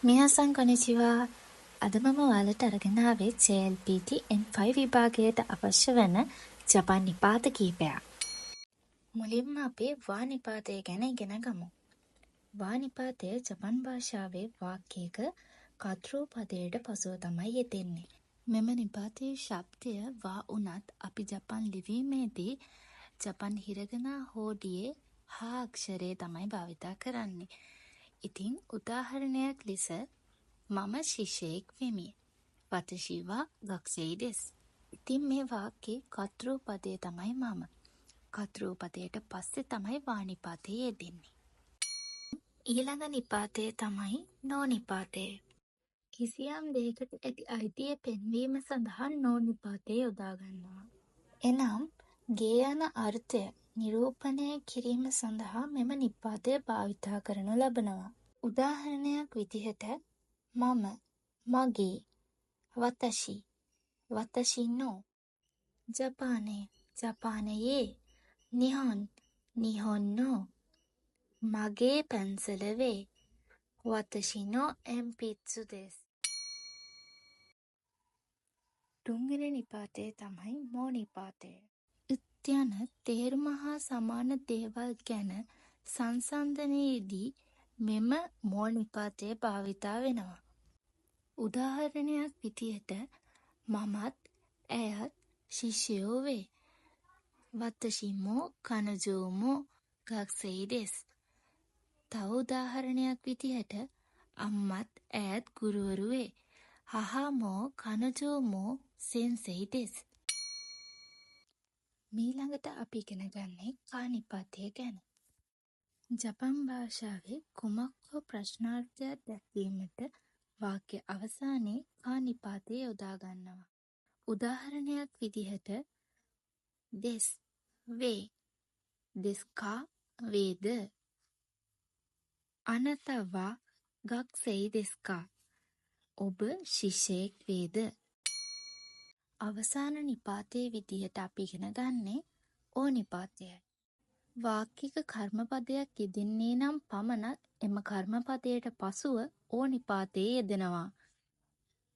මිහසන් කොනිචිවා අද මම ඔයාලට අරගෙන ආවේ JLPT M5 විභාගයට අවශ්‍ය වන ජපන් නිපාත කීපයක්. මුලින්ම අපි වා නිපාතය ගැන ඉගෙන ගමු. වා නිපාතය ජපන් භාෂාවේ වාක්‍යයක කර්තෘ පදයට පසුව තමයි යෙදෙන්නේ. මෙම නිපාතයේ ශබ්දය වා වුණත් අපි ජපන් ලිවීමේදී ජපන් හිරගනා හෝඩියේ හා අක්ෂරය තමයි භාවිතා කරන්නේ. ඉතින් උදාහරණයක් ලෙස මම ශිෂ්‍යයෙක් වෙමි. වතෂි වා ගක්ෂෙයි දෙස්. ඉතින් මේ වාක්‍යයේ කර්තෘ පදය තමයි මම. කර්තෘ පදයට පස්සේ තමයි වා නිපාතය යෙදෙන්නේ. ඊළඟ නිපාතය තමයි නෝ නිපාතය. කිසියම් දෙයකට ඇති අයිතිය පෙන්වීම සඳහා නෝ නිපාතය යොදා ගන්නවා. එනම් ගේ යන අර්ථය නිරූපණය කිරීම සඳහා මෙම නිපාතය භාවිතා කරනු ලබනවා. උදාහරණයක් විදිහට මම, මගේ, වතෂි, වතෂි නෝ, ජපානයේ, ජපානයේ, නිහොන්, නිහොන් නෝ, මගේ පැන්සල වේ, වතෂි නෝ එන්පිත්සු දෙස්. තුන්වෙනි නිපාතය තමයි මෝ නිපාතය. යන තේරුම හා සමාන දේවල් ගැන සංසන්දනයේදී මෙම මෝ නිපාතය භාවිතා වෙනවා. උදාහරණයක් විදියට මමත් ඇයත් ශිෂ්‍යයෝ වේ. වතෂි මෝ කනජෝ මෝ ගක්ෂෙයි දෙස්. තව උදාහරණයක් විදියට අම්මත් ඇයත් ගුරුවරු වේ. හහා මෝ කනජෝ මෝ සෙන්සෙයි දෙස්. මීළඟට අපි ඉගෙන ගන්නේ කා නිපාතය ගැන. ජපන් භාෂාවේ කුමක් හෝ ප්‍රශ්නාර්ථයක් දැක්වීමට වාක්‍ය අවසානයේ කා නිපාතය යොදා ගන්නවා. උදාහරණයක් විදිහට දෙස් වේ, දෙස්කා වේද, අනතවා ගක්සෙයි දෙස්කා ඔබ ශිෂ්‍යයෙක් වේද. අවසාන නිපාතයේ විදිහට අපි ඉගෙන ගන්නේ ඕ නිපාතයයි. වාක්‍යික කර්මපදයක් යෙදෙන්නේ නම් පමණක් එම කර්මපදයට පසුව ඕ නිපාතයේ යෙදෙනවා.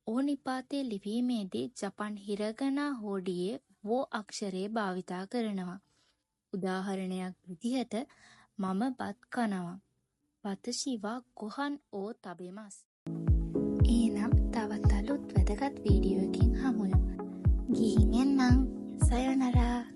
ඕ නිපාතයේ ලිවීමේදී ජපන් හිරගනා හෝඩියේ වෝ අක්ෂරය භාවිතා කරනවා. උදාහරණයක් විදිහට මම බත් කනවා. වතෂි වා ගොහන් ඕ තබෙමස්. එහෙනම් තවත් අලුත් වැදගත් වීඩියෝ එකකින් හමු වෙමු. ගිහින් එන්නම්. සයොනරා.